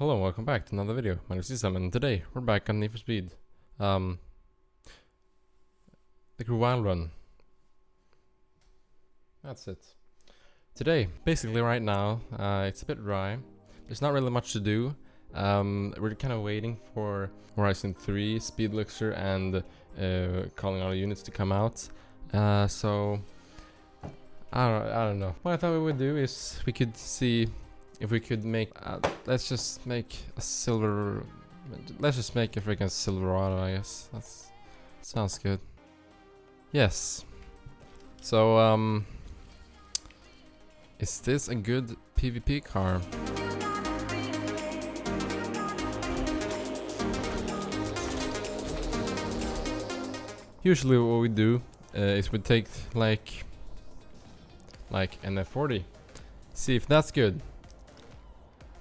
Hello and welcome back to another video. My name is SkiStam and today we're back on Need for Speed. The Crew Wild Run. That's it. Today, basically right now, it's a bit dry. There's not really much to do. We're kind of waiting for Horizon 3, Speedlists, and calling all units to come out. So I don't know. What I thought we would do is we could see if we could make, let's just make a freaking Silverado, I guess. That's sounds good. Yes. So, is this a good PvP car? Usually what we do is we take like an F40, see if that's good.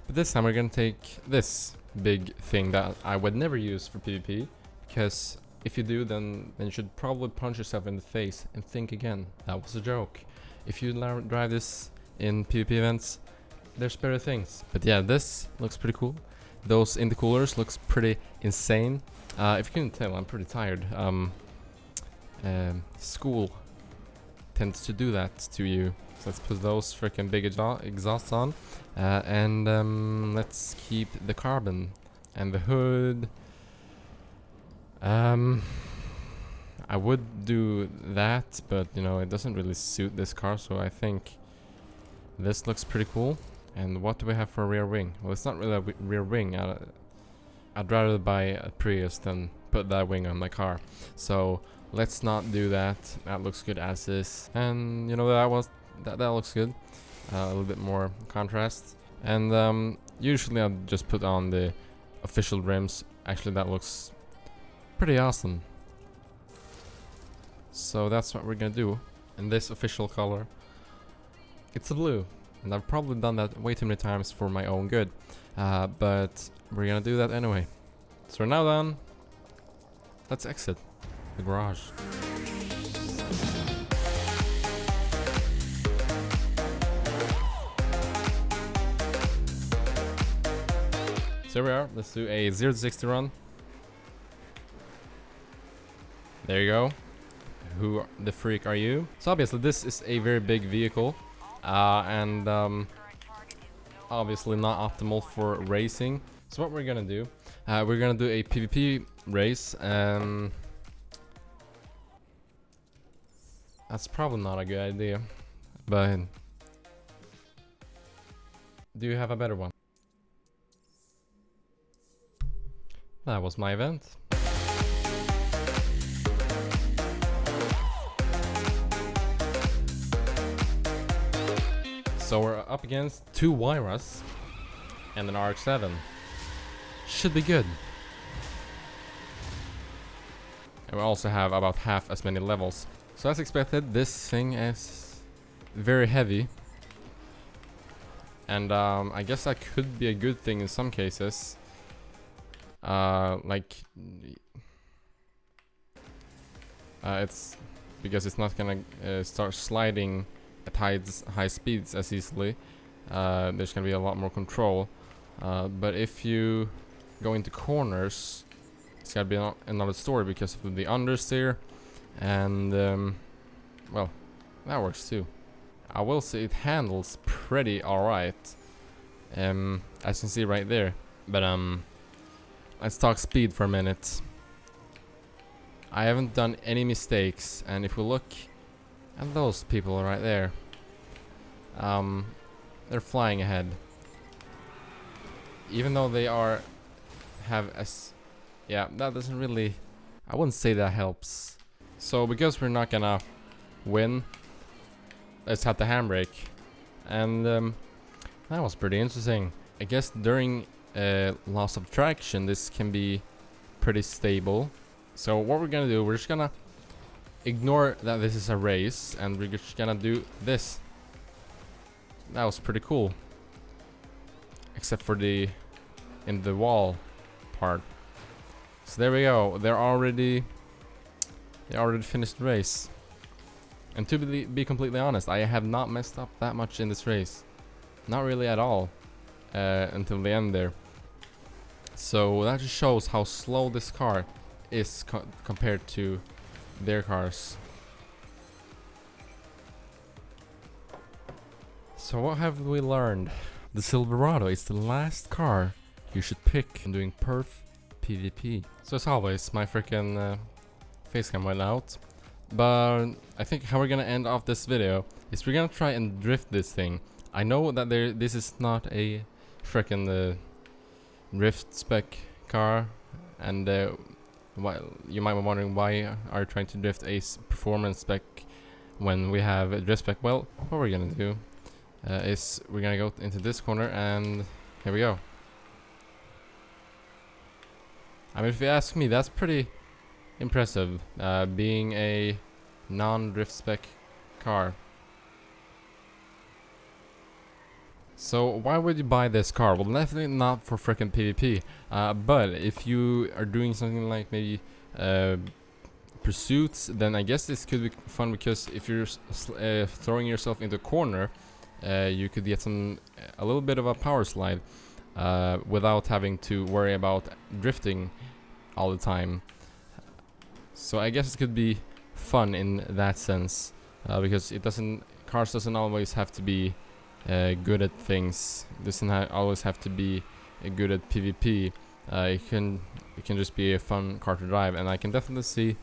But this time we're gonna take this big thing that I would never use for PvP, because if you do, then you should probably punch yourself in the face and think again. That was a joke. If you drive this in PvP events, there's better things. But yeah, this looks pretty cool. Those intercoolers looks pretty insane. If you couldn't tell, I'm pretty tired. School tends to do that to you. So let's put those freaking big exhausts on, and let's keep the carbon and the hood. I would do that, but you know, it doesn't really suit this car, so I think this looks pretty cool. And what do we have for a rear wing? Well, it's not really a rear wing. I'd rather buy a Prius than put that wing on my car. So let's not do that. That looks good as is. And you know, that looks good. A little bit more contrast. And usually I'll just put on the official rims. Actually, that looks pretty awesome. So that's what we're gonna do in this official color. It's a blue, and I've probably done that way too many times for my own good, but we're gonna do that anyway. So now then, let's exit the garage. So here we are. Let's do a 0 to 60 run. There you go. Who the freak are you? So obviously this is a very big vehicle, and obviously not optimal for racing. So what we're gonna do, we're gonna do a PvP race. That's probably not a good idea, but do you have a better one? That was my event. So we're up against two Wyras and an RX-7. Should be good. And we also have about half as many levels. So as expected, this thing is very heavy. And I guess that could be a good thing in some cases. It's because it's not gonna start sliding at high speeds as easily. There's gonna be a lot more control. But if you go into corners, it's gonna be another story because of the understeer, and well, that works too. I will say it handles pretty alright, as you can see right there. But let's talk speed for a minute. I haven't done any mistakes, and if we look at those people right there, they're flying ahead. Even though they yeah, that doesn't really, I wouldn't say that helps. So because we're not gonna win, let's have the handbrake. And that was pretty interesting. I guess during loss of traction, this can be pretty stable. So what we're gonna do, we're just gonna ignore that this is a race, and we're just gonna do this. That was pretty cool, except for the in the wall part. So there we go. They already finished the race. And to be completely honest, I have not messed up that much in this race. Not really at all, until the end there. So that just shows how slow this car is compared to their cars. So what have we learned? The Silverado is the last car you should pick in doing perf PvP. So as always, my freaking facecam went out. But I think how we're gonna end off this video is we're gonna try and drift this thing. I know that this is not a freaking drift spec car, and why, you might be wondering why are you trying to drift a performance spec when we have a drift spec. Well, what we're gonna do is we're gonna go into this corner, and here we go. I mean, if you ask me, that's pretty impressive, being a non-drift spec car. So why would you buy this car? Well, definitely not for frickin' PvP, but if you are doing something like maybe pursuits, then I guess this could be fun, because if you're throwing yourself into a corner, you could get a little bit of a power slide without having to worry about drifting all the time. So I guess it could be fun in that sense, because cars doesn't always have to be good at things. Doesn't always have to be good at PvP. It can just be a fun car to drive, and I can definitely see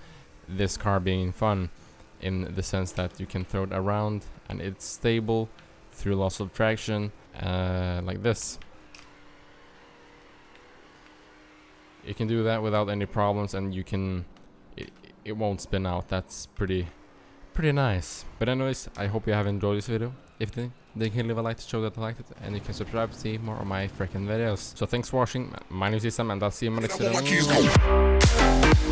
this car being fun in the sense that you can throw it around and it's stable through loss of traction, like this. You can do that without any problems, and you can it won't spin out. That's pretty nice. But anyways, I hope you have enjoyed this video. If then you can leave a like to show that you liked it, and you can subscribe to see more of my freaking videos. So thanks for watching. My name is SkiStam, and I'll see you in my next video.